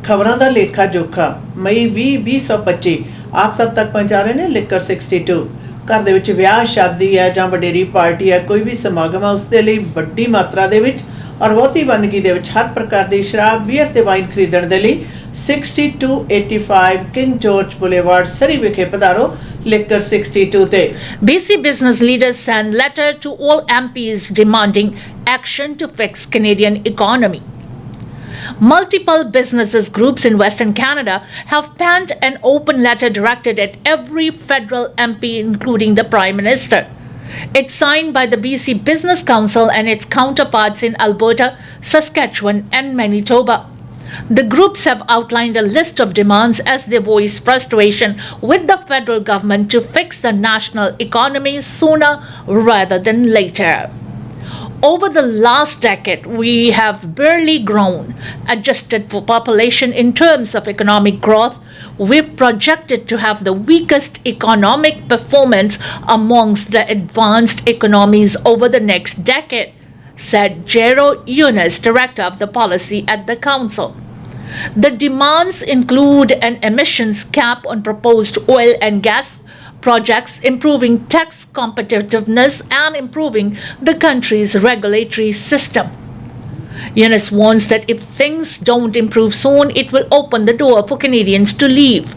खबरां दा लेखा जोखा मई 2025 आप सब तक पहुंचा रहे हैं लिकर 62। घर ਦੇ ਵਿੱਚ ਵਿਆਹ ਸ਼ਾਦੀ ਹੈ ਜਾਂ ਵਡੇਰੀ ਪਾਰਟੀ ਹੈ, ਕੋਈ ਵੀ ਸਮਾਗਮ ਹੈ, ਉਸ ਦੇ ਲਈ ਵੱਡੀ ਮਾਤਰਾ ਦੇ ਵਿੱਚ ਔਰ ਬਹੁਤੀ ਵੰਨਗੀ ਦੇ ਵਿੱਚ ਹਰ ਪ੍ਰਕਾਰ ਦੀ ਸ਼ਰਾਬ, ਬੀਅਰ ਤੇ ਵਾਈਨ ਖਰੀਦਣ ਦੇ ਲਈ 6285 ਕਿੰਗ ਜਾਰਜ ਬੁਲੇਵਾਰਡ ਸਰੀ ਵਿਖੇ ਪਧਾਰੋ ਲਿਕਰ 62 ਤੇ। BC business leaders send letter to all MPs demanding action to fix Canadian economy. Multiple businesses groups in Western Canada have penned an open letter directed at every federal MP, including the Prime Minister. It's signed by the BC Business Council and its counterparts in Alberta, Saskatchewan, and Manitoba. The groups have outlined a list of demands as they voice frustration with the federal government to fix the national economy sooner rather than later. Over the last decade, we have barely grown. Adjusted for population in terms of economic growth, we've projected to have the weakest economic performance amongst the advanced economies over the next decade, said Jero Yunus, director of the policy at the council. The demands include an emissions cap on proposed oil and gas projects, improving tax competitiveness, and improving the country's regulatory system. Yunus warns that if things don't improve soon, it will open the door for Canadians to leave.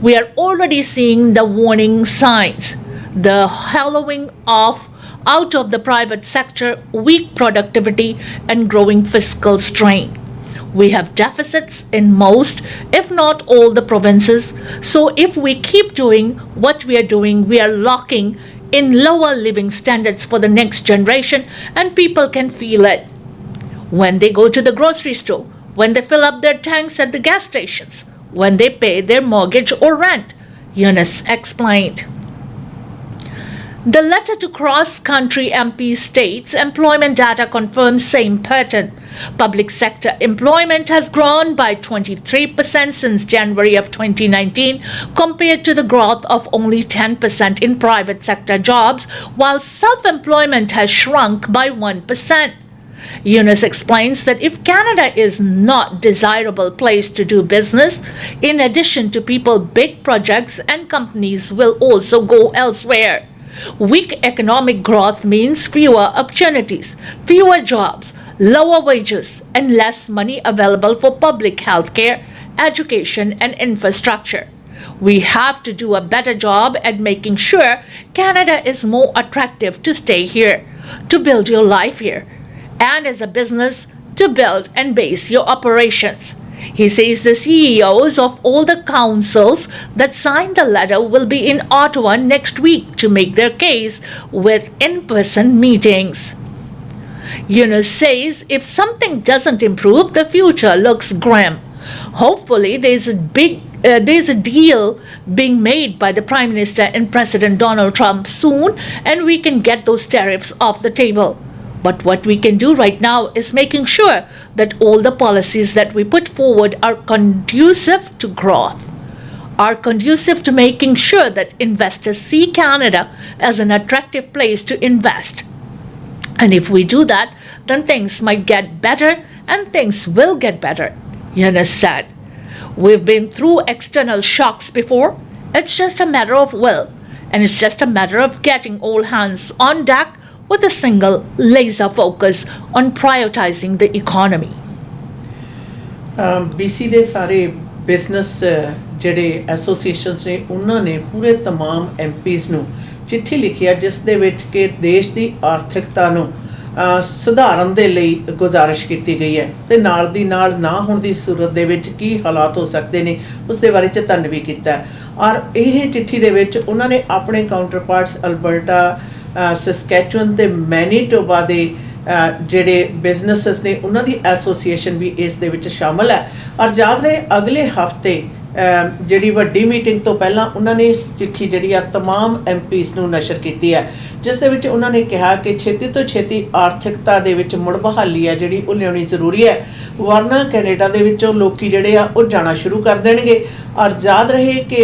We are already seeing the warning signs: the hollowing out of the private sector, weak productivity, and growing fiscal strain. We have deficits in most, if not all, the provinces. So if we keep doing what we are doing, we are locking in lower living standards for the next generation, and people can feel it when they go to the grocery store, when they fill up their tanks at the gas stations, when they pay their mortgage or rent, Yunus explained. The letter to cross-country MP states employment data confirms same pattern. Public sector employment has grown by 23% since January of 2019 compared to the growth of only 10% in private sector jobs, while self-employment has shrunk by 1%. Yunus explains that if Canada is not a desirable place to do business, in addition to people, big projects and companies will also go elsewhere. Weak economic growth means fewer opportunities, fewer jobs, lower wages, and less money available for public health care, education, and infrastructure. We have to do a better job at making sure Canada is more attractive to stay here, to build your life here, and as a business, to build and base your operations. He says the CEOs of all the councils that signed the letter will be in Ottawa next week to make their case with in-person meetings. Yunus says if something doesn't improve, the future looks grim. Hopefully, there's a deal being made by the Prime Minister and President Donald Trump soon, and we can get those tariffs off the table. But what we can do right now is making sure that all the policies that we put forward are conducive to growth, are conducive to making sure that investors see Canada as an attractive place to invest. And if we do that, then things might get better, and things will get better, Yunus said. We've been through external shocks before. It's just a matter of will, and it's just a matter of getting all hands on deck with a single laser focus on prioritizing the economy. BC ਦੇ ਸਾਰੇ business ਜਿਹੜੇ associations ਨੇ ਉਹਨਾਂ ਨੇ ਪੂਰੇ तमाम MPs ਨੂੰ ਚਿੱਠੀ ਲਿਖੀ ਹੈ ਜਿਸ ਦੇ ਵਿੱਚ ਕਿ ਦੇਸ਼ ਦੀ ਆਰਥਿਕਤਾ ਨੂੰ ਸੁਧਾਰਨ ਦੇ ਲਈ ਗੁਜ਼ਾਰਿਸ਼ ਕੀਤੀ ਗਈ ਹੈ ਤੇ ਨਾਲ ਦੀ ਨਾਲ ਨਾ ਹੋਣ ਦੀ ਸੂਰਤ ਦੇ ਵਿੱਚ ਕੀ ਹਾਲਾਤ ਹੋ ਸਕਦੇ ਨੇ ਉਸ ਦੇ ਬਾਰੇ ਚੇਤਨ ਵੀ ਕੀਤਾ ਔਰ ਇਹ ਚਿੱਠੀ ਦੇ ਵਿੱਚ ਉਹਨਾਂ ਨੇ ਆਪਣੇ ਕਾਊਂਟਰਪਾਰਟਸ ਅਲਬਰਟਾ, ਸਸਕੈਚੁਅਨ ਤੇ ਮੈਨੀਟੋਬਾ ਦੇ ਜਿਹੜੇ ਬਿਜ਼ਨੈਸਸ ਨੇ ਉਹਨਾਂ ਦੀ ਐਸੋਸੀਏਸ਼ਨ ਵੀ ਇਸ ਦੇ ਵਿੱਚ ਸ਼ਾਮਲ ਹੈ ਔਰ ਯਾਦ ਰਹੇ ਅਗਲੇ ਹਫਤੇ ਜਿਹੜੀ ਵੱਡੀ ਮੀਟਿੰਗ ਤੋਂ ਪਹਿਲਾਂ ਉਹਨਾਂ ਨੇ ਇਸ ਚਿੱਠੀ ਜਿਹੜੀ ਆ तमाम MPs ਨੂੰ ਨਸ਼ਰ ਕੀਤੀ ਹੈ ਜਿਸ ਦੇ ਵਿੱਚ ਉਹਨਾਂ ਨੇ ਕਿਹਾ ਕਿ ਛੇਤੀ ਤੋਂ ਛੇਤੀ ਆਰਥਿਕਤਾ ਦੇ ਵਿੱਚ ਮੁੜ ਬਹਾਲੀ ਹੈ ਜਿਹੜੀ ਉਹ ਲਿਆਉਣੀ ਜ਼ਰੂਰੀ ਹੈ ਵਰਨਾ ਕੈਨੇਡਾ ਦੇ ਵਿੱਚੋਂ ਲੋਕੀ ਜਿਹੜੇ ਆ ਉਹ ਜਾਣਾ ਸ਼ੁਰੂ ਕਰ ਦੇਣਗੇ ਔਰ ਯਾਦ ਰਹੇ ਕਿ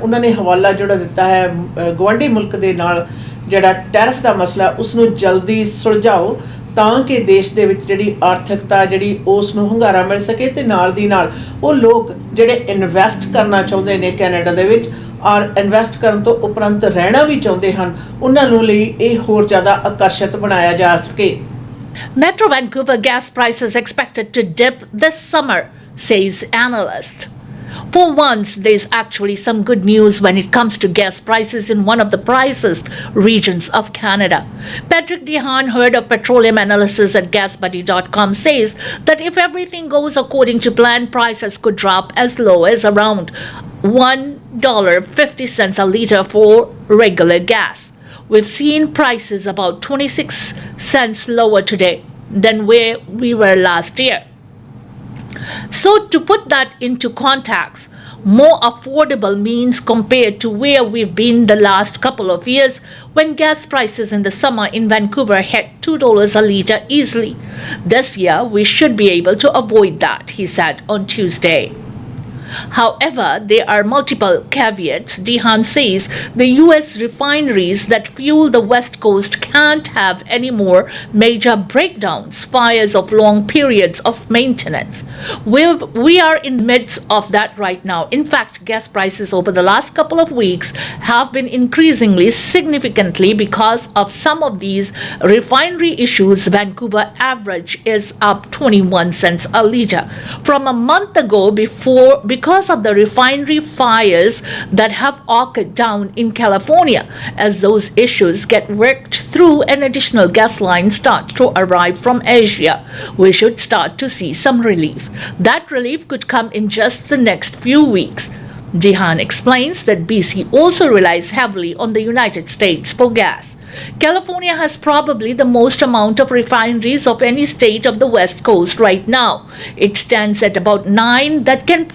ਉਹਨਾਂ ਨੇ ਹਵਾਲਾ ਜਿਹੜਾ ਦਿੱਤਾ ਹੈ ਗੁਆਂਢੀ ਮੁਲਕ ਦੇ ਨਾਲ ਜਿਹੜਾ ਟੈਰਿਫ ਦਾ ਮਸਲਾ ਉਸ ਨੂੰ ਜਲਦੀ ਸੁਲਝਾਓ ਤਾਂ ਕਿ ਦੇਸ਼ ਦੇ ਵਿੱਚ ਜਿਹੜੀ ਆਰਥਿਕਤਾ ਜਿਹੜੀ ਉਸ ਨੂੰ ਹੁੰਗਾਰਾ ਮਿਲ ਸਕੇ ਤੇ ਨਾਲ ਦੀ ਨਾਲ ਉਹ ਲੋਕ ਜਿਹੜੇ ਇਨਵੈਸਟ ਕਰਨਾ ਚਾਹੁੰਦੇ ਨੇ ਕੈਨੇਡਾ ਦੇ ਵਿੱਚ ਔਰ ਇਨਵੈਸਟ ਕਰਨ ਤੋਂ ਉਪਰੰਤ ਰਹਿਣਾ ਵੀ ਚਾਹੁੰਦੇ ਹਨ ਉਹਨਾਂ ਨੂੰ ਲਈ ਇਹ ਹੋਰ ਜ਼ਿਆਦਾ ਆਕਰਸ਼ਿਤ ਬਣਾਇਆ ਜਾ ਸਕੇ। Metro Vancouver gas prices expected to dip this summer, says analyst. For once, there's actually some good news when it comes to gas prices in one of the priciest regions of Canada. Patrick Dehaan, head of petroleum analysis at GasBuddy.com, says that if everything goes according to plan, prices could drop as low as around $1.50 a litre for regular gas. We've seen prices about 26 cents lower today than where we were last year. So, to put that into context, more affordable means compared to where we've been the last couple of years when gas prices in the summer in Vancouver hit $2 a litre easily. This year, we should be able to avoid that, he said on Tuesday. However, there are multiple caveats. Dehaan says the U.S. refineries that fuel the West Coast can't have any more major breakdowns, fires of long periods of maintenance. We are in the midst of that right now. In fact, gas prices over the last couple of weeks have been increasingly significantly because of some of these refinery issues. Vancouver average is up 21 cents a litre from a month ago because of the refinery fires that have occurred down in California. As those issues get worked through and additional gas lines start to arrive from Asia, we should start to see some relief. That relief could come in just the next few weeks. Dehaan explains that BC also relies heavily on the United States for gas. California has probably the most amount of refineries of any state of the West Coast right now. It stands at about 9 that can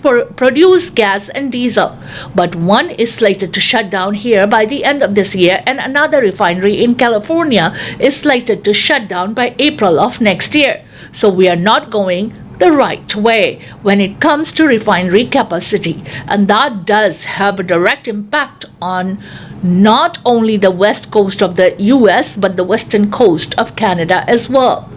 produce gas and diesel. But one is slated to shut down here by the end of this year, and another refinery in California is slated to shut down by April of next year. So we are not going the right way when it comes to refinery capacity, and that does have a direct impact on not only the west coast of the US but the western coast of Canada as well.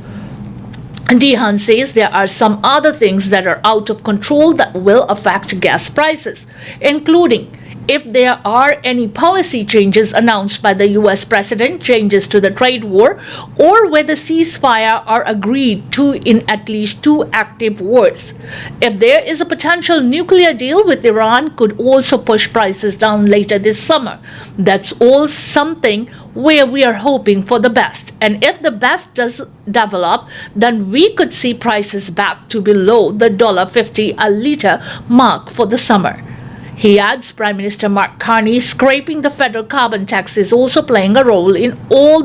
Dehaan says there are some other things that are out of control that will affect gas prices, including if there are any policy changes announced by the US president, changes to the trade war, or whether ceasefire are agreed to in at least 2 active wars. If there is a potential nuclear deal with Iran, could also push prices down later this summer. That's all something where we are hoping for the best. And if the best does develop, then we could see prices back to below the $1.50 a litre mark for the summer. He adds Prime Minister Mark Carney scraping the federal carbon tax is also playing a role in all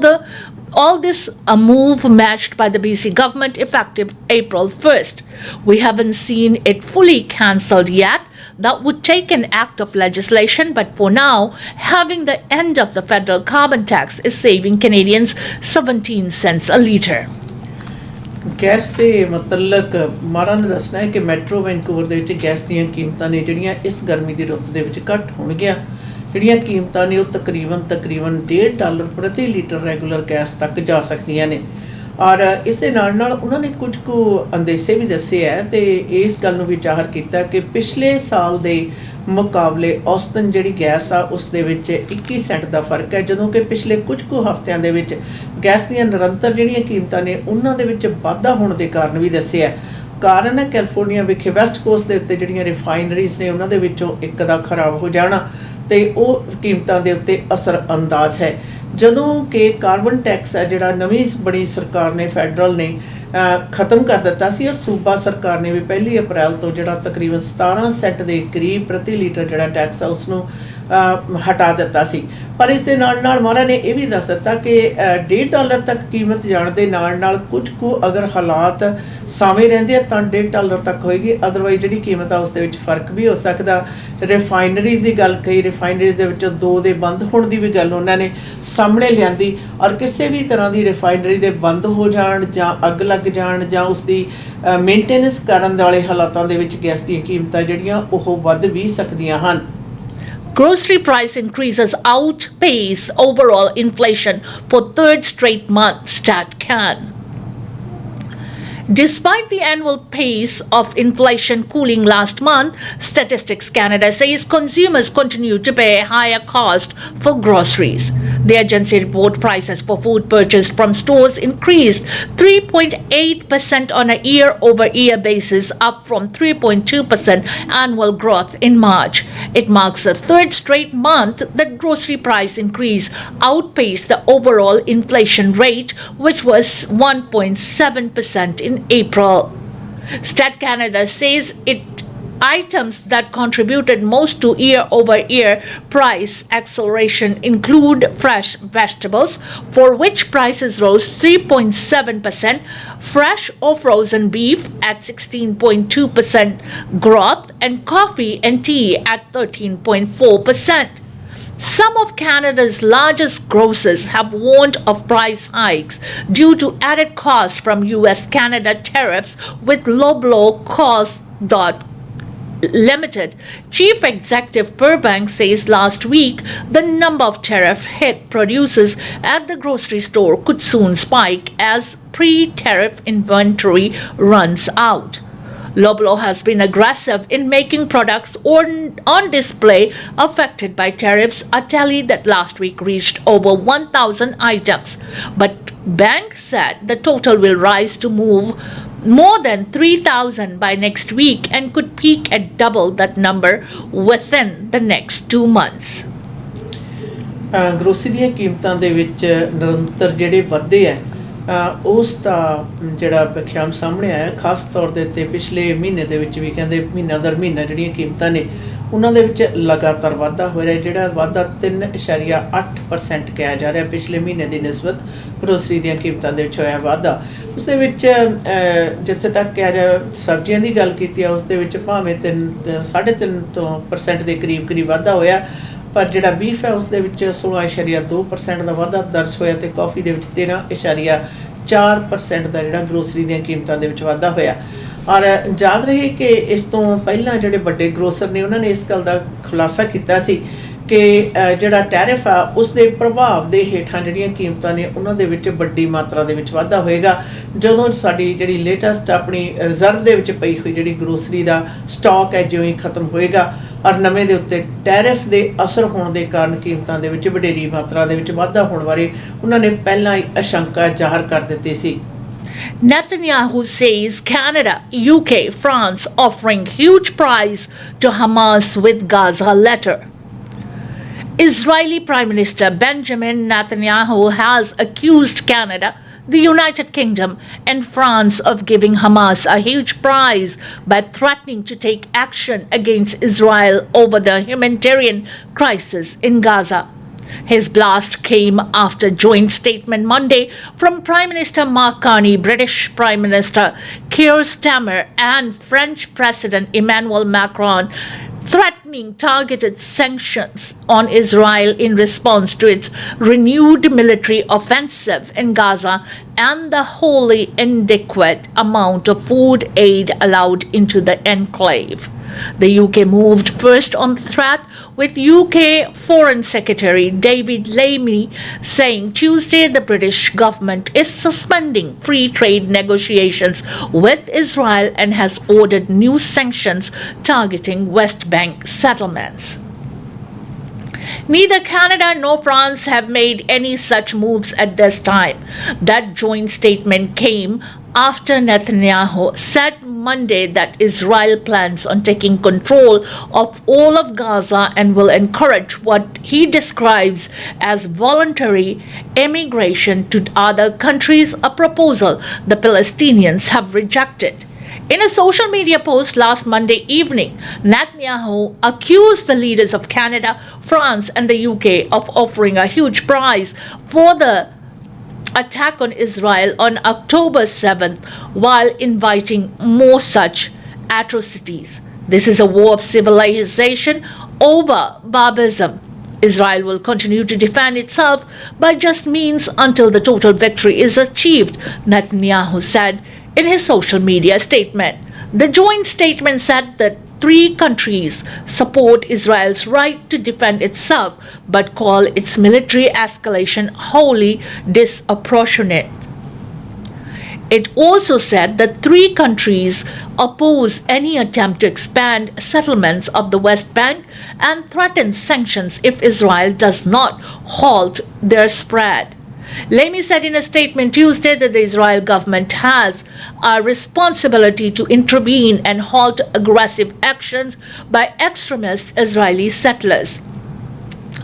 this, a move matched by the BC government effective April 1st. We haven't seen it fully cancelled yet. That would take an act of legislation, but for now, having the end of the federal carbon tax is saving Canadians 17 cents a litre. Gas ਦੇ ਮੁਤਲਕ ਮਾਰਾ ਨੇ ਦੱਸਣਾ ਹੈ ਕਿ metro Vancouver ਦੇ ਵਿੱਚ gas ਦੀਆਂ ਕੀਮਤਾਂ ਨੇ ਜਿਹੜੀਆਂ ਇਸ ਗਰਮੀ ਦੀ ਰੁੱਤ ਦੇ ਵਿੱਚ ਘੱਟ ਹੋਣਗੀਆਂ। ਜਿਹੜੀਆਂ ਕੀਮਤਾਂ ਨੇ ਉਹ ਤਕਰੀਬਨ $1.5 ਪ੍ਰਤੀ ਲੀਟਰ ਰੈਗੂਲਰ ਗੈਸ ਤੱਕ ਜਾ ਸਕਦੀਆਂ ਨੇ। ਔਰ ਇਸ ਦੇ ਨਾਲ ਉਹਨਾਂ ਨੇ ਕੁਝ ਕੁ ਅੰਦੇਸ਼ੇ ਵੀ ਦੱਸੇ ਹੈ ਤੇ ਇਸ ਗੱਲ ਨੂੰ ਵੀ ਜ਼ਾਹਰ ਕੀਤਾ ਕਿ ਪਿਛਲੇ ਸਾਲ ਦੇ ਮੁਕਾਬਲੇ ਔਸਤਨ ਜਿਹੜੀ ਗੈਸ ਆ ਉਸ ਦੇ ਵਿੱਚ 21 ਸੈਂਟ ਦਾ ਫਰਕ ਹੈ, ਜਦੋਂ ਕਿ ਪਿਛਲੇ ਕੁਝ ਕੁ ਹਫ਼ਤਿਆਂ ਦੇ ਵਿੱਚ ਗੈਸ ਦੀਆਂ ਨਿਰੰਤਰ ਜਿਹੜੀਆਂ ਕੀਮਤਾਂ ਨੇ ਉਹਨਾਂ ਦੇ ਵਿੱਚ ਵਾਧਾ ਹੋਣ ਦੇ ਕਾਰਨ ਵੀ ਦੱਸਿਆ। ਕਾਰਨ ਹੈ ਕੈਲੀਫੋਰਨੀਆ ਵਿਖੇ ਵੈਸਟ ਕੋਸਟ ਦੇ ਉੱਤੇ ਜਿਹੜੀਆਂ ਰਿਫਾਈਨਰੀਜ਼ ਨੇ ਉਹਨਾਂ ਦੇ ਵਿੱਚੋਂ ਇੱਕ ਦਾ ਖਰਾਬ ਹੋ ਜਾਣਾ ਤੇ ਉਹ ਕੀਮਤਾਂ ਦੇ ਉੱਤੇ ਅਸਰ ਅੰਦਾਜ਼ ਹੈ। ਜਦੋਂ ਕਿ ਕਾਰਬਨ ਟੈਕਸ ਹੈ ਜਿਹੜਾ ਨਵੀਂ ਬੜੀ ਸਰਕਾਰ ਨੇ ਫੈਡਰਲ ਨੇ ख़त्म कर दिता सी और सूबा सरकार ने भी 1 अप्रैल तो जो तकरीबन 17 सेंट के करीब प्रति लीटर जो टैक्स है उसनों हटा दिता सी। पर इस दे नाल महाराज ने यह भी दस दिता कि $1.5 तक कीमत जाने के नाल कुछ को अगर हालात सावे रहिंदे तां $1.5 तक होएगी, अदरवाइज जिहड़ी कीमत आ उस दे विच फर्क भी हो सकदा। रिफाइनरीज़ की गल कही, रिफाइनरीज़ दे विचों 2 दे बंद होने की भी गल उन्होंने सामने लियांदी और किसी भी तरह की रिफाइनरी दे बंद हो जाण जां अग लग जाण जां उसकी मेनटेनेंस करन वाले हालातां दे विच गैस दी कीमतां जिहड़ियां ओह वध भी सकदियां हन। Grocery price increases outpace overall inflation for third straight month, StatCan. Despite the annual pace of inflation cooling last month, Statistics Canada says consumers continue to pay a higher cost for groceries. The agency report prices for food purchased from stores increased 3.8% on a year-over-year basis, up from 3.2% annual growth in March. It marks the third straight month that grocery price increase outpaced the overall inflation rate, which was 1.7% in April. Stat Canada says items that contributed most to year-over-year price acceleration include fresh vegetables, for which prices rose 3.7%, fresh or frozen beef at 16.2% growth, and coffee and tea at 13.4%. Some of Canada's largest grocers have warned of price hikes due to added cost from US-Canada tariffs, with Loblaw Cost Limited Chief Executive Burbank says last week the number of tariff-hit producers at the grocery store could soon spike as pre-tariff inventory runs out. Loblaw has been aggressive in making products on display affected by tariffs, a tally that last week reached over 1,000 items. But Bank said the total will rise to more than 3,000 by next week and could peak at double that number within the next 2 months. Grocery ਦੀਆਂ ਕੀਮਤਾਂ ਦੇ ਵਿੱਚ ਨਿਰੰਤਰ ਜਿਹੜੇ ਵਾਧੇ ਹੈ ਉਸ ਦਾ ਜਿਹੜਾ ਵਿਖਿਆਨ ਸਾਹਮਣੇ ਆਇਆ, ਖਾਸ ਤੌਰ ਦੇ ਉੱਤੇ ਪਿਛਲੇ ਮਹੀਨੇ ਦੇ ਵਿੱਚ ਵੀ ਕਹਿੰਦੇ ਮਹੀਨਾ ਦਰ ਮਹੀਨਾ ਜਿਹੜੀਆਂ ਕੀਮਤਾਂ ਨੇ ਉਹਨਾਂ ਦੇ ਵਿੱਚ ਲਗਾਤਾਰ ਵਾਧਾ ਹੋ ਰਿਹਾ, ਜਿਹੜਾ ਵਾਧਾ 3.8% ਕਿਹਾ ਜਾ ਰਿਹਾ ਪਿਛਲੇ ਮਹੀਨੇ ਦੀ ਨਿਸਬਤ ਗਰੋਸਰੀ ਦੀਆਂ ਕੀਮਤਾਂ ਦੇ ਵਿੱਚ ਹੋਇਆ ਵਾਧਾ। ਉਸ ਦੇ ਵਿੱਚ ਜਿੱਥੇ ਤੱਕ ਕਿਹਾ ਜਾ ਸਬਜ਼ੀਆਂ ਦੀ ਗੱਲ ਕੀਤੀ ਆ, ਉਸ ਦੇ ਵਿੱਚ ਭਾਵੇਂ 3.5% ਦੇ ਕਰੀਬ ਵਾਧਾ ਹੋਇਆ, ਪਰ ਜਿਹੜਾ ਬੀਫ ਹੈ ਉਸ ਦੇ ਵਿੱਚ 16.2% ਦਾ ਵਾਧਾ ਦਰਜ ਹੋਇਆ ਤੇ ਕਾਫੀ ਦੇ ਵਿੱਚ 13.4% ਦਾ ਜਿਹੜਾ ਗਰੋਸਰੀ ਦੀਆਂ ਕੀਮਤਾਂ ਦੇ ਵਿੱਚ ਵਾਧਾ ਹੋਇਆ। ਔਰ ਯਾਦ ਰਹੇ ਕਿ ਇਸ ਤੋਂ ਪਹਿਲਾਂ ਜਿਹੜੇ ਵੱਡੇ ਗਰੋਸਰ ਨੇ ਉਹਨਾਂ ਨੇ ਇਸ ਗੱਲ ਦਾ ਖੁਲਾਸਾ ਕੀਤਾ ਸੀ ਕਿ ਜਿਹੜਾ ਟੈਰਿਫ ਆ ਉਸ ਦੇ ਪ੍ਰਭਾਵ ਦੇ ਹੇਠਾਂ ਜਿਹੜੀਆਂ ਕੀਮਤਾਂ ਨੇ ਉਹਨਾਂ ਦੇ ਵਿੱਚ ਵੱਡੀ ਮਾਤਰਾ ਦੇ ਵਿੱਚ ਵਾਧਾ ਹੋਏਗਾ ਜਦੋਂ ਸਾਡੀ ਜਿਹੜੀ ਲੇਟੈਸਟ ਆਪਣੀ ਰਿਜ਼ਰਵ ਦੇ ਵਿੱਚ ਪਈ ਹੋਈ ਜਿਹੜੀ ਗਰੋਸਰੀ ਦਾ ਸਟਾਕ ਹੈ ਜਿਉਂ ਹੀ ਖਤਮ ਹੋਏਗਾ ਔਰ ਨਵੇਂ ਦੇ ਉੱਤੇ ਟੈਰਿਫ ਦੇ ਅਸਰ ਹੋਣ ਦੇ ਕਾਰਨ ਕੀਮਤਾਂ ਦੇ ਵਿੱਚ ਵਡੇਰੀ ਮਾਤਰਾ ਦੇ ਵਿੱਚ ਵਾਧਾ ਹੋਣ ਬਾਰੇ ਉਹਨਾਂ ਨੇ ਪਹਿਲਾਂ ਹੀ ਆਸ਼ੰਕਾ ਜ਼ਾਹਰ ਕਰ ਦਿੱਤੀ ਸੀ। Netanyahu says Canada, UK, France offering huge prize to Hamas with Gaza letter. Israeli Prime Minister Benjamin Netanyahu has accused Canada, the United Kingdom, and France of giving Hamas a huge prize by threatening to take action against Israel over the humanitarian crisis in Gaza. His blast came after a joint statement Monday from Prime Minister Mark Carney, British Prime Minister Keir Starmer, and French President Emmanuel Macron, threatening targeted sanctions on Israel in response to its renewed military offensive in Gaza and the wholly inadequate amount of food aid allowed into the enclave. The UK moved first on the threat, with UK Foreign Secretary David Lammy saying Tuesday the British government is suspending free trade negotiations with Israel and has ordered new sanctions targeting West Bank settlements. Neither Canada nor France have made any such moves at this time. That joint statement came after Netanyahu said Monday that Israel plans on taking control of all of Gaza and will encourage what he describes as voluntary immigration to other countries, a proposal the Palestinians have rejected. In a social media post last Monday evening, Netanyahu accused the leaders of Canada, France, and the UK of offering a huge prize for the attack on Israel on October 7th, while inviting more such atrocities. This is a war of civilization over barbarism. Israel will continue to defend itself by just means until the total victory is achieved, Netanyahu said in his social media statement. The joint statement said that 3 countries support Israel's right to defend itself but call its military escalation wholly disproportionate. It also said that 3 countries oppose any attempt to expand settlements of the West Bank and threatens sanctions if Israel does not halt their spread. Lehi said in a statement Tuesday that the Israel government has a responsibility to intervene and halt aggressive actions by extremist Israeli settlers.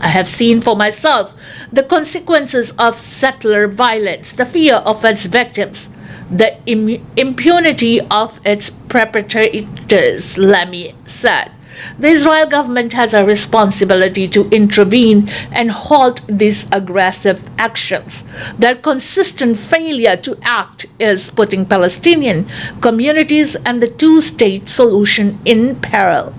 I have seen for myself the consequences of settler violence, the fear of its victims, the impunity of its perpetrators, Lehi said. The Israel government has a responsibility to intervene and halt these aggressive actions. Their consistent failure to act is putting Palestinian communities and the two-state solution in peril.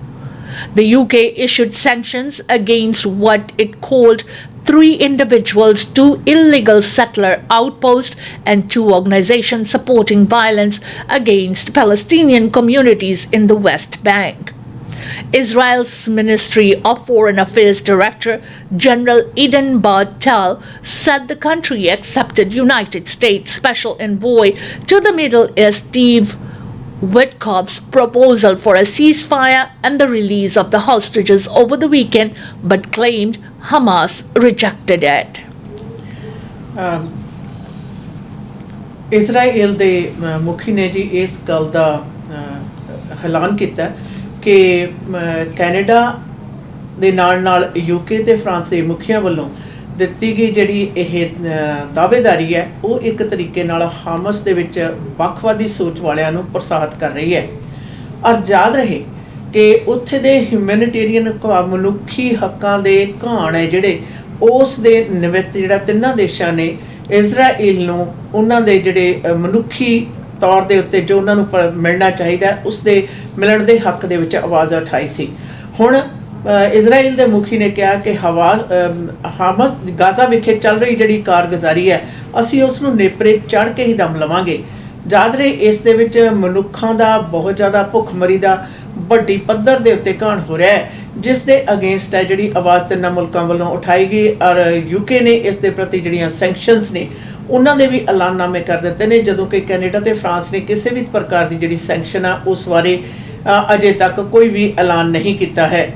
The UK issued sanctions against what it called 3 individuals, 2 illegal settler outposts, and 2 organizations supporting violence against Palestinian communities in the West Bank. Israel's Ministry of Foreign Affairs Director General Eden Bartel said the country accepted United States Special Envoy to the Middle East Steve Witkoff's proposal for a ceasefire and the release of the hostages over the weekend, but claimed Hamas rejected it. Israel ਦੇ ਮੁਖੀ ਨੇ ਜੀ ਇਸ ਗੱਲ ਦਾ ਐਲਾਨ ਕੀਤਾ ਕਿ Canada ਦੇ ਨਾਲ ਯੂਕੇ ਤੇ ਫਰਾਂਸ ਦੇ ਮੁਖੀਆਂ ਵੱਲੋਂ ਦਿੱਤੀ ਗਈ ਜਿਹੜੀ ਇਹ ਦਾਅਵੇਦਾਰੀ ਹੈ ਉਹ ਇੱਕ ਤਰੀਕੇ ਨਾਲ ਹਾਮਸ ਦੇ ਵਿੱਚ ਵੱਖਵਾਦੀ ਸੋਚ ਵਾਲਿਆਂ ਨੂੰ ਪ੍ਰੋਤਸਾਹਿਤ ਕਰ ਰਹੀ ਹੈ। ਔਰ ਯਾਦ ਰਹੇ ਕਿ ਉੱਥੇ ਦੇ ਹਿਊਮੈਨਿਟੇਰੀਅਨ ਮਨੁੱਖੀ ਹੱਕਾਂ ਦੇ ਘਾਣ ਹੈ ਜਿਹੜੇ ਉਸ ਦੇ ਨਿਮਿਤ ਜਿਹੜਾ ਤਿੰਨਾਂ ਦੇਸ਼ਾਂ ਨੇ ਇਜ਼ਰਾਈਲ ਨੂੰ ਉਹਨਾਂ ਦੇ ਜਿਹੜੇ ਮਨੁੱਖੀ ਤੌਰ ਦੇ ਉੱਤੇ ਜੋ ਉਹਨਾਂ ਨੂੰ ਮਿਲਣਾ ਚਾਹੀਦਾ ਉਸ ਦੇ ਮਿਲਣ ਦੇ ਹੱਕ ਦੇ ਵਿੱਚ ਆਵਾਜ਼ ਉਠਾਈ ਸੀ। ਹੁਣ ਇਜ਼ਰਾਈਲ ਦੇ ਮੁਖੀ ਨੇ ਕਿਹਾ ਕਿ ਹਾਮਸ ਗਾਜ਼ਾ ਵਿਖੇ ਚੱਲ ਰਹੀ ਜਿਹੜੀ ਕਾਰਗੁਜ਼ਾਰੀ ਹੈ ਅਸੀਂ ਉਸ ਨੂੰ ਨੇਪਰੇ ਚੜ੍ਹ ਕੇ ਹੀ ਦਮ ਲਵਾਂਗੇ। ਯਾਦ ਰਹੇ ਇਸ ਦੇ ਵਿੱਚ ਮਨੁੱਖਾਂ ਦਾ ਬਹੁਤ ਜ਼ਿਆਦਾ ਭੁੱਖਮਰੀ ਦਾ ਵੱਡੀ ਪੱਧਰ ਦੇ ਉੱਤੇ ਘਾਣ ਹੋ ਰਿਹਾ ਹੈ ਜਿਸ ਦੇ ਅਗੇਂਸਟ ਹੈ ਜਿਹੜੀ ਆਵਾਜ਼ ਤਿੰਨਾਂ ਮੁਲਕਾਂ ਵੱਲੋਂ ਉਠਾਈ ਗਈ। ਔਰ ਯੂਕੇ ਨੇ ਇਸ ਦੇ ਪ੍ਰਤੀ ਜਿਹੜੀਆਂ ਸੈਂਕਸ਼ਨਸ ਨੇ ਉਹਨਾਂ ਦੇ ਵੀ ਐਲਾਨਨਾਮੇ ਕਰ ਦਿੱਤੇ ਨੇ ਜਦੋਂ ਕਿ ਕੈਨੇਡਾ ਤੇ ਫਰਾਂਸ ਨੇ ਕਿਸੇ ਵੀ ਪ੍ਰਕਾਰ ਦੀ ਜਿਹੜੀ ਸੈਂਕਸ਼ਨ ਆ ਉਸ ਬਾਰੇ ਅਜੇ ਤੱਕ ਕੋਈ ਵੀ ਐਲਾਨ ਨਹੀਂ ਕੀਤਾ ਹੈ।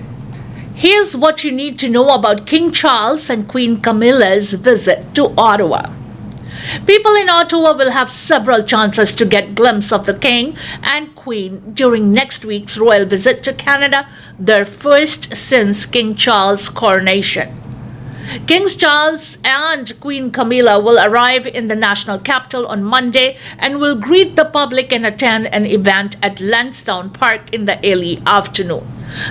Here's what you need to know about King Charles and Queen Camilla's visit to Ottawa. People in Ottawa will have several chances to get a glimpse of the King and Queen during next week's royal visit to Canada, their first since King Charles' coronation. King Charles and Queen Camilla will arrive in the national capital on Monday and will greet the public and attend an event at Lansdowne Park in the early afternoon.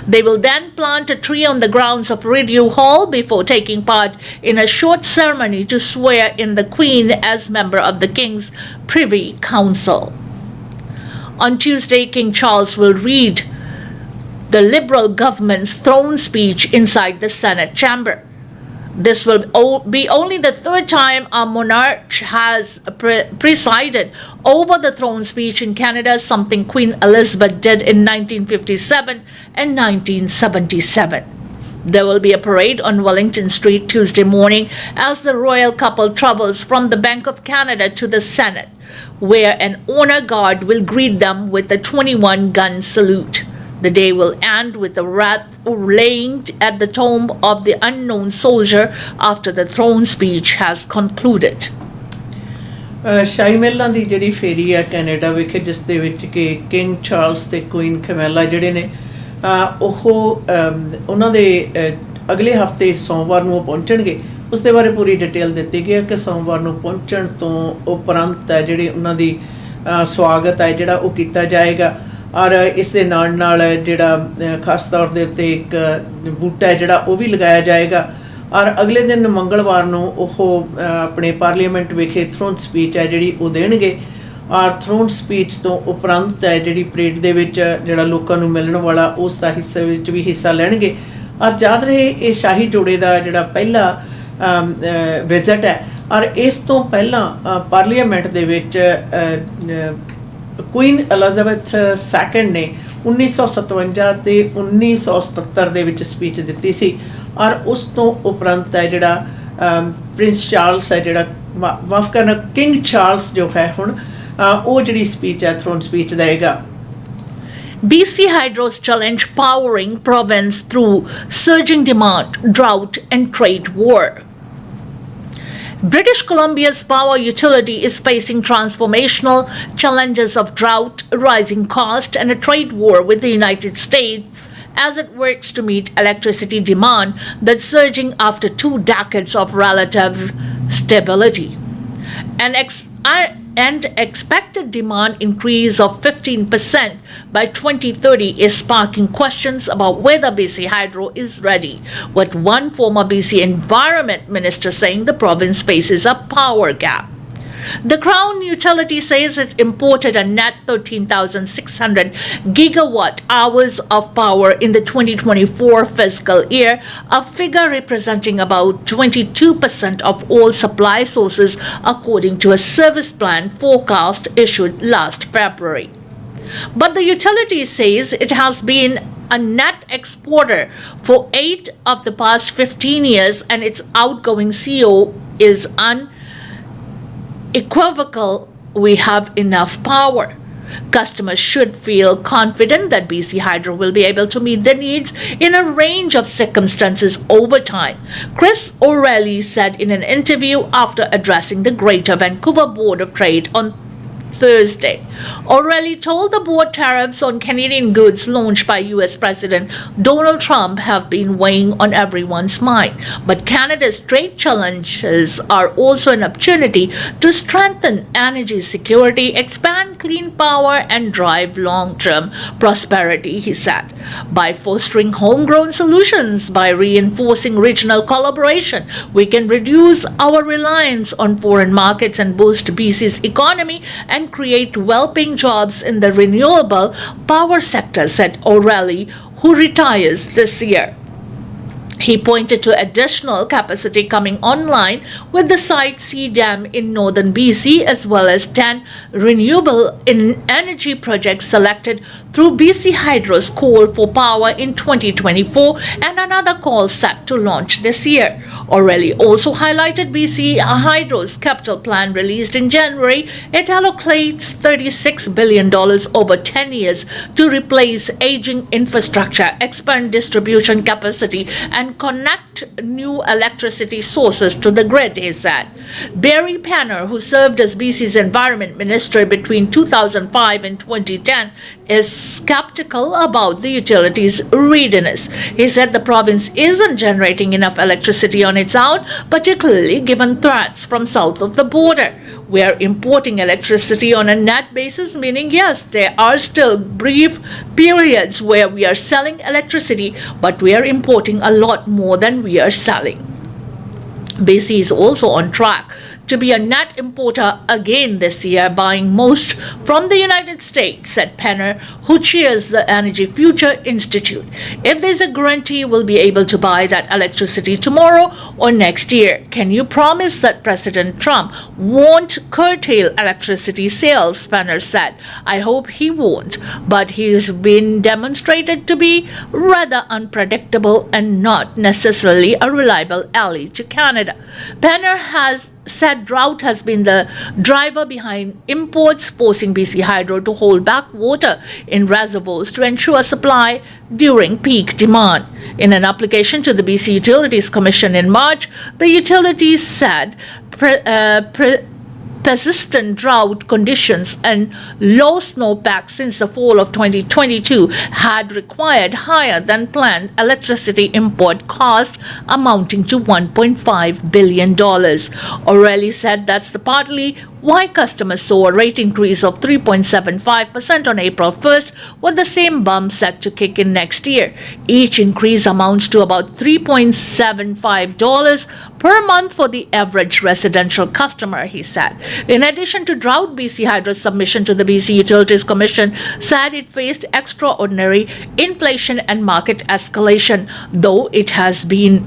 They will then plant a tree on the grounds of Radio Hall before taking part in a short ceremony to swear in the Queen as member of the King's Privy Council. On Tuesday, King Charles will read the Liberal government's throne speech inside the Senate chamber. This will be only the 3rd time a monarch has presided over the throne speech in Canada, something Queen Elizabeth did in 1957 and 1977. There will be a parade on Wellington Street Tuesday morning as the royal couple travels from the Bank of Canada to the Senate, where an honor guard will greet them with a 21-gun salute. The day will end with a wreath laying at the tomb of the unknown soldier after the throne speech has concluded. ਸ਼ਾਹੀ ਮਹਿਲਾਂ ਦੀ ਜਿਹੜੀ ਫੇਰੀ ਹੈ Canada ਵਿਖੇ ਜਿਸ ਦੇ ਵਿੱਚ ਕਿ king Charles ਤੇ ਕੁਈਨ ਕੈਮਿਲਾ ਜਿਹੜੇ ਨੇ ਉਹ ਉਹਨਾਂ ਦੇ ਅਗਲੇ ਹਫਤੇ ਸੋਮਵਾਰ ਨੂੰ ਪਹੁੰਚਣਗੇ। ਉਸ ਦੇ ਬਾਰੇ ਪੂਰੀ ਡਿਟੇਲ ਦਿੱਤੀ ਗਈ ਹੈ ਕਿ ਸੋਮਵਾਰ ਨੂੰ ਪਹੁੰਚਣ ਤੋਂ ਉਪਰੰਤ ਹੈ ਜਿਹੜੇ ਉਹਨਾਂ ਦੀ ਸਵਾਗਤ ਹੈ ਜਿਹੜਾ ਉਹ ਕੀਤਾ ਜਾਏਗਾ। ਔਰ ਇਸ ਦੇ ਨਾਲ ਜਿਹੜਾ ਖਾਸ ਤੌਰ ਦੇ ਉੱਤੇ ਇੱਕ ਬੂਟਾ ਹੈ ਜਿਹੜਾ ਉਹ ਵੀ ਲਗਾਇਆ ਜਾਏਗਾ। ਔਰ ਅਗਲੇ ਦਿਨ ਮੰਗਲਵਾਰ ਨੂੰ ਉਹ ਆਪਣੇ ਪਾਰਲੀਮੈਂਟ ਵਿਖੇ ਥਰੋਨ ਸਪੀਚ ਹੈ ਜਿਹੜੀ ਉਹ ਦੇਣਗੇ। ਔਰ ਥਰੋਨ ਸਪੀਚ ਤੋਂ ਉਪਰੰਤ ਹੈ ਜਿਹੜੀ ਪਰੇਡ ਦੇ ਵਿੱਚ ਜਿਹੜਾ ਲੋਕਾਂ ਨੂੰ ਮਿਲਣ ਵਾਲਾ ਉਸ ਦਾ ਹਿੱਸੇ ਵਿੱਚ ਵੀ ਹਿੱਸਾ ਲੈਣਗੇ। ਔਰ ਯਾਦ ਰਹੇ ਇਹ ਸ਼ਾਹੀ ਜੋੜੇ ਦਾ ਜਿਹੜਾ ਪਹਿਲਾ ਵਿਜ਼ਿਟ ਹੈ। ਔਰ ਇਸ ਤੋਂ ਪਹਿਲਾਂ ਪਾਰਲੀਮੈਂਟ ਦੇ ਵਿੱਚ ਕੁਈਨ ਐਲਿਜ਼ਾਬੈਥ ਸੈਕੰਡ ਨੇ 1957 ਤੇ 1977 ਦੇ ਵਿੱਚ ਸਪੀਚ ਦਿੱਤੀ ਸੀ। ਔਰ ਉਸ ਤੋਂ ਉਪਰੰਤ ਹੈ ਜਿਹੜਾ ਪ੍ਰਿੰਸ ਚਾਰਲਸ ਹੈ ਜਿਹੜਾ ਮਾਫ ਕਰਨਾ ਕਿੰਗ ਚਾਰਲਸ ਜੋ ਹੈ ਹੁਣ ਉਹ ਜਿਹੜੀ ਸਪੀਚ ਹੈ ਥਰੋਨ ਸਪੀਚ ਦੇਗਾ। BC Hydro's challenge powering province through surging demand, drought, and trade war. British Columbia's power utility is facing transformational challenges of drought, rising cost, and a trade war with the United States as it works to meet electricity demand that's surging after 2 decades of relative stability. And expected demand increase of 15% by 2030 is sparking questions about whether BC Hydro is ready, with one former BC Environment Minister saying the province faces a power gap. The Crown utility says it imported a net 13,600 gigawatt hours of power in the 2024 fiscal year, a figure representing about 22% of all supply sources, according to a service plan forecast issued last February. But the utility says it has been a net exporter for 8 of the past 15 years, and its outgoing CEO is unequivocal: we have enough power. Customers should feel confident that BC Hydro will be able to meet their needs in a range of circumstances over time, Chris O'Reilly said in an interview after addressing the Greater Vancouver Board of Trade on Thursday. O'Reilly told the board tariffs on Canadian goods launched by US President Donald Trump have been weighing on everyone's mind. But Canada's trade challenges are also an opportunity to strengthen energy security, expand clean power, and drive long-term prosperity, he said. By fostering homegrown solutions, by reinforcing regional collaboration, we can reduce our reliance on foreign markets and boost BC's economy and create well-paying jobs in the renewable power sector, said O'Reilly, who retires this year. He pointed to additional capacity coming online with the Site C Dam in northern BC, as well as 10 renewable energy projects selected through BC Hydro's call for power in 2024 and another call set to launch this year. O'Reilly also highlighted BC Hydro's capital plan released in January. It allocates $36 billion over 10 years to replace aging infrastructure, expand distribution capacity, and connect new electricity sources to the grid, he said. Barry Panner, who served as BC's environment minister between 2005 and 2010, is skeptical about the utility's readiness. He said the province isn't generating enough electricity on its own, particularly given threats from south of the border. We are importing electricity on a net basis, meaning yes, there are still brief periods where we are selling electricity, but we are importing a lot more than we are selling. BC is also on track to be a net importer again this year, buying most from the United States, said Penner, who chairs the Energy Future Institute. If there's a guarantee we'll be able to buy that electricity tomorrow or next year, can you promise that President Trump won't curtail electricity sales? Penner said. I hope he won't, but he's been demonstrated to be rather unpredictable and not necessarily a reliable ally to Canada. Penner has said drought has been the driver behind imports, forcing BC Hydro to hold back water in reservoirs to ensure supply during peak demand. In an application to the BC Utilities Commission in March, the utilities said persistent drought conditions and low snowpack since the fall of 2022 had required higher than planned electricity import cost amounting to $1.5 billion. O'Reilly said that's partly why customers saw a rate increase of 3.75% on April 1st, with the same bump set to kick in next year. Each increase amounts to about $3.75 per month for the average residential customer, he said. In addition to drought, BC Hydro's submission to the BC Utilities Commission said it faced extraordinary inflation and market escalation, though it has been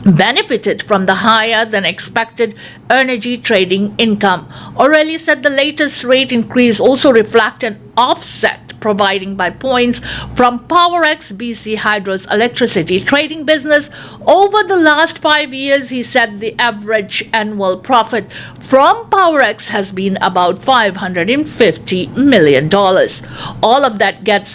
benefited from the higher than expected energy trading income. O'Reilly said the latest rate increase also reflected an offset providing by points from PowerX, BC Hydro's electricity trading business. Over the last 5 years, he said the average annual profit from PowerX has been about $550 million. All of that gets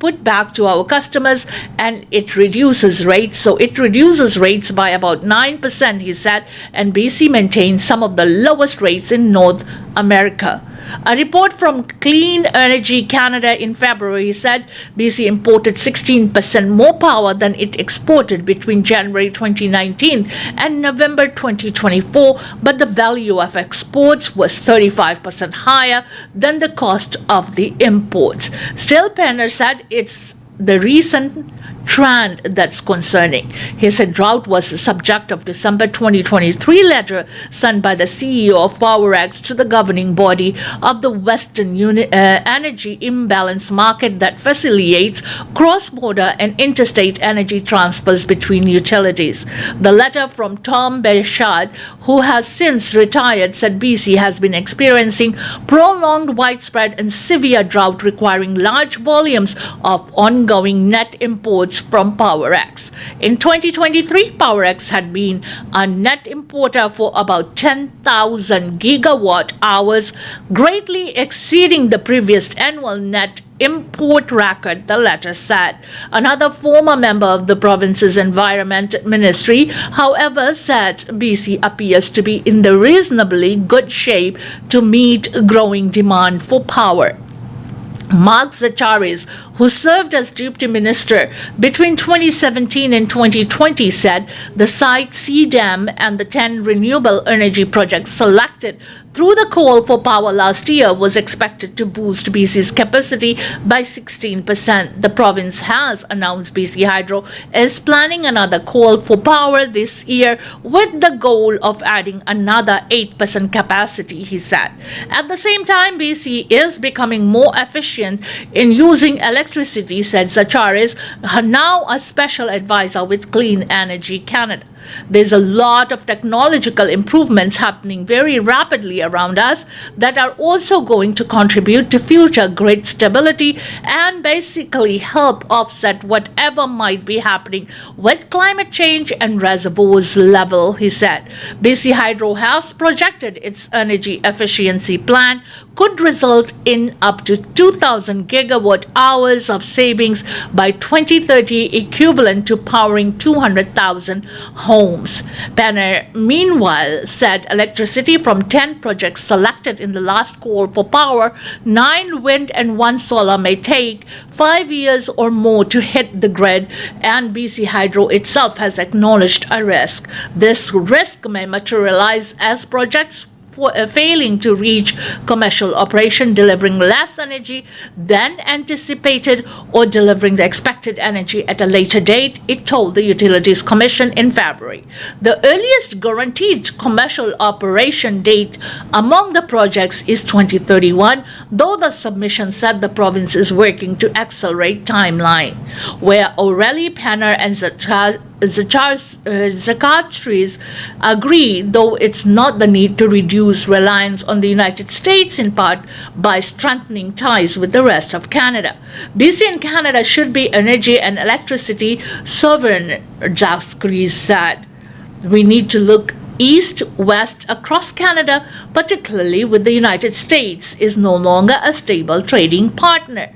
put back to our customers, and it reduces rates. So it reduces rates by about 9%, he said, and BC maintains some of the lowest rates in North America. A report from Clean Energy Canada in February said BC imported 16% more power than it exported between January 2019 and November 2024, but the value of exports was 35% higher than the cost of the imports. Still, Penner said it's the recent trend that's concerning. He said drought was the subject of December 2023 letter sent by the CEO of PowerX to the governing body of the Western Energy Imbalance Market that facilitates cross-border and interstate energy transfers between utilities. The letter from Tom Bershad, who has since retired, said BC has been experiencing prolonged, widespread and severe drought requiring large volumes of ongoing net imports from PowerX. In 2023, PowerX had been a net importer for about 10,000 gigawatt hours, greatly exceeding the previous annual net import record, the letter said. Another former member of the province's Environment Ministry, however, said BC appears to be in the reasonably good shape to meet growing demand for power. Mark Zacharis, who served as Deputy Minister between 2017 and 2020, said the site CDAM and the 10 renewable energy projects selected through the call for power last year was expected to boost BC's capacity by 16%. The province has announced BC Hydro is planning another call for power this year with the goal of adding another 8% capacity, he said. At the same time, BC is becoming more efficient in using electricity, said Zacharis, now a special advisor with Clean Energy Canada. There's a lot of technological improvements happening very rapidly around us that are also going to contribute to future grid stability and basically help offset whatever might be happening with climate change and reservoirs level, he said. BC Hydro has projected its energy efficiency plan could result in up to 2,000 gigawatt hours of savings by 2030, equivalent to powering 200,000 homes. Banner, meanwhile, said electricity from 10 projects selected in the last call for power, 9 wind and 1 solar, may take 5 years or more to hit the grid, and BC Hydro itself has acknowledged a risk. This risk may materialize as projects failing to reach commercial operation, delivering less energy than anticipated, or delivering the expected energy at a later date, it told the Utilities Commission in February. The earliest guaranteed commercial operation date among the projects is 2031, though the submission said the province is working to accelerate timeline. Where Aurelie Penner and Zacharis agree, though it's not the need to reduce reliance on the United States, in part by strengthening ties with the rest of Canada. BC and Canada should be energy and electricity sovereign, Zacharis said. We need to look east, west, across Canada, particularly with the United States, is no longer a stable trading partner.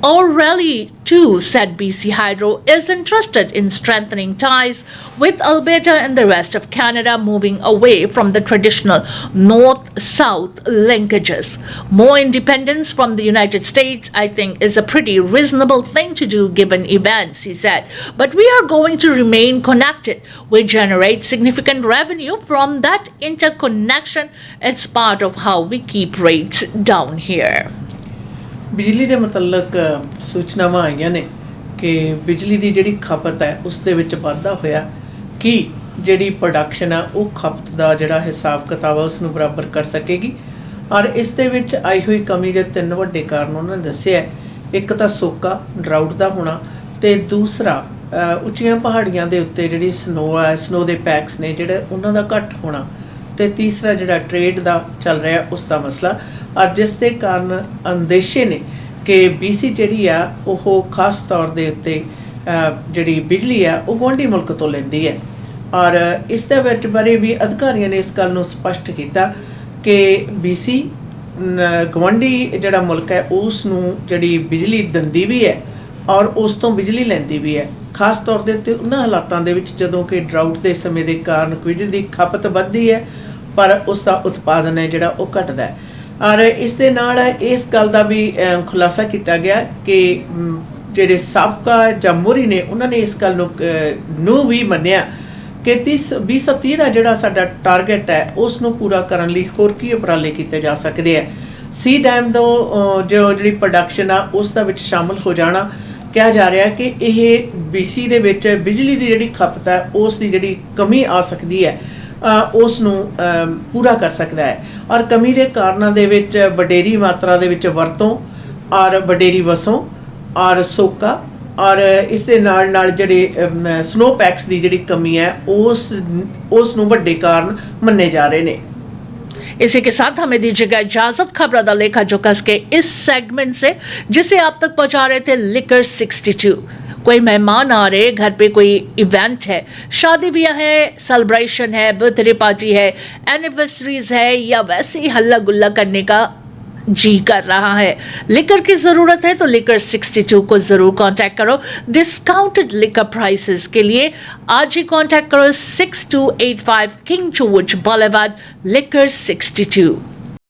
Aurelie, too, said BC Hydro is interested in strengthening ties with Alberta and the rest of Canada, moving away from the traditional north-south linkages. More independence from the United States, I think, is a pretty reasonable thing to do given events, he said. But we are going to remain connected. We generate significant revenue from that interconnection. It's part of how we keep rates down here. ਬਿਜਲੀ ਦੇ ਮੁਤਲਕ ਸੂਚਨਾਵਾਂ ਆਈਆਂ ਨੇ ਕਿ ਬਿਜਲੀ ਦੀ ਜਿਹੜੀ ਖਪਤ ਹੈ ਉਸ ਦੇ ਵਿੱਚ ਵਾਧਾ ਹੋਇਆ ਕਿ ਜਿਹੜੀ ਪ੍ਰੋਡਕਸ਼ਨ ਆ ਉਹ ਖਪਤ ਦਾ ਜਿਹੜਾ ਹਿਸਾਬ ਕਿਤਾਬ ਆ ਉਸ ਨੂੰ ਬਰਾਬਰ ਕਰ ਸਕੇਗੀ। ਔਰ ਇਸ ਦੇ ਵਿੱਚ ਆਈ ਹੋਈ ਕਮੀ ਦੇ 3 ਵੱਡੇ ਕਾਰਨ ਉਹਨਾਂ ਨੇ ਦੱਸਿਆ। ਇੱਕ ਤਾਂ ਸੋਕਾ ਡਰਾਊਟ ਦਾ ਹੋਣਾ, ਤੇ ਦੂਸਰਾ ਉੱਚੀਆਂ ਪਹਾੜੀਆਂ ਦੇ ਉੱਤੇ ਜਿਹੜੀ ਸਨੋ ਦੇ ਪੈਕਸ ਨੇ ਜਿਹੜੇ ਉਹਨਾਂ ਦਾ ਘੱਟ ਹੋਣਾ, ਤੇ ਤੀਸਰਾ ਜਿਹੜਾ ਟ੍ਰੇਡ ਦਾ ਚੱਲ ਰਿਹਾ ਉਸ ਦਾ ਮਸਲਾ। और जिस दे कारण अंदेशे ने ਕਿ BC ਜਿਹੜੀ ਆ ਉਹ ਖਾਸ ਤੌਰ ਦੇ ਉੱਤੇ ਜਿਹੜੀ ਬਿਜਲੀ ਆ ਉਹ ਗੁਆਂਢੀ ਮੁਲਕ ਤੋਂ ਲੈਂਦੀ ਹੈ। ਔਰ ਇਸ ਦੇ ਵਿੱਚ ਬਾਰੇ ਵੀ ਅਧਿਕਾਰੀਆਂ ਨੇ ਇਸ ਗੱਲ ਨੂੰ ਸਪਸ਼ਟ ਕੀਤਾ ਕਿ BC ਗੁਆਂਢੀ ਜਿਹੜਾ ਮੁਲਕ ਹੈ ਉਸ ਨੂੰ ਜਿਹੜੀ ਬਿਜਲੀ ਦਿੰਦੀ ਵੀ ਹੈ ਔਰ ਉਸ ਤੋਂ ਬਿਜਲੀ ਲੈਂਦੀ ਵੀ ਹੈ। ਖਾਸ ਤੌਰ ਦੇ ਉੱਤੇ ਉਹਨਾਂ ਹਾਲਾਤਾਂ ਦੇ ਵਿੱਚ ਜਦੋਂ ਕਿ ਡਰਾਊਟ ਦੇ ਸਮੇਂ ਦੇ ਕਾਰਨ ਬਿਜਲੀ ਦੀ ਖਪਤ ਵੱਧਦੀ ਹੈ ਪਰ ਉਸ ਦਾ ਉਤਪਾਦਨ ਹੈ ਜਿਹੜਾ ਉਹ ਘਟਦਾ ਹੈ। ਔਰ ਇਸ ਦੇ ਨਾਲ ਇਸ ਗੱਲ ਦਾ ਵੀ ਖੁਲਾਸਾ ਕੀਤਾ ਗਿਆ ਕਿ ਜਿਹੜੇ ਸਾਬਕਾ ਜਾਂ ਮੋਹਰੀ ਨੇ ਉਹਨਾਂ ਨੇ ਇਸ ਗੱਲ ਨੂੰ ਵੀ ਮੰਨਿਆ ਕਿ 2030 ਦਾ ਜਿਹੜਾ ਸਾਡਾ ਟਾਰਗੇਟ ਹੈ ਉਸ ਨੂੰ ਪੂਰਾ ਕਰਨ ਲਈ ਹੋਰ ਕੀ ਉਪਰਾਲੇ ਕੀਤੇ ਜਾ ਸਕਦੇ ਆ। ਸੀ ਡੈਮ ਦਾ ਜਿਹੜੀ ਪ੍ਰੋਡਕਸ਼ਨ ਆ ਉਸ ਦਾ ਵਿੱਚ ਸ਼ਾਮਲ ਹੋ ਜਾਣਾ। ਕਿਹਾ ਜਾ ਰਿਹਾ ਕਿ ਇਹ BC ਦੇ ਵਿੱਚ ਬਿਜਲੀ ਦੀ ਜਿਹੜੀ ਖਪਤ ਹੈ ਉਸ ਦੀ ਜਿਹੜੀ ਕਮੀ ਆ ਸਕਦੀ ਹੈ ਉਸ ਨੂੰ ਪੂਰਾ ਕਰ ਸਕਦਾ ਹੈ। ਔਰ ਕਮੀ ਦੇ ਕਾਰਨਾਂ ਦੇ ਵਿੱਚ ਵਡੇਰੀ ਮਾਤਰਾ ਦੇ ਵਿੱਚ ਵਰਤੋਂ ਔਰ ਵਡੇਰੀ ਵਸੋਂ ਔਰ ਸੋਕਾ ਔਰ ਇਸ ਦੇ ਨਾਲ ਜਿਹੜੇ ਸਨੋ ਪੈਕਸ ਦੀ ਜਿਹੜੀ ਕਮੀ ਹੈ ਉਸ ਨੂੰ ਵੱਡੇ ਕਾਰਨ ਮੰਨੇ ਜਾ ਰਹੇ ਨੇ। इसी के साथ हमें दीजिएगा इजाजत। खबरों दा लेखा जोखा के इस सेगमेंट से जिसे आप तक पहुंचा रहे थे लिकर 62। कोई मेहमान आ रहे, घर पे कोई इवेंट है, शादी ब्याह है, सेलिब्रेशन है, बर्थडे पार्टी है, एनिवर्सरीज है या वैसे ही हल्ला गुल्ला करने का जी कर रहा है, लिकर की ज़रूरत है तो लिकर 62 को ज़रूर कांटेक्ट करो। डिस्काउंटेड लिकर प्राइसेस के लिए आज ही कांटेक्ट करो 6285 किंग जॉर्ज बुलेवार्ड लिकर 62।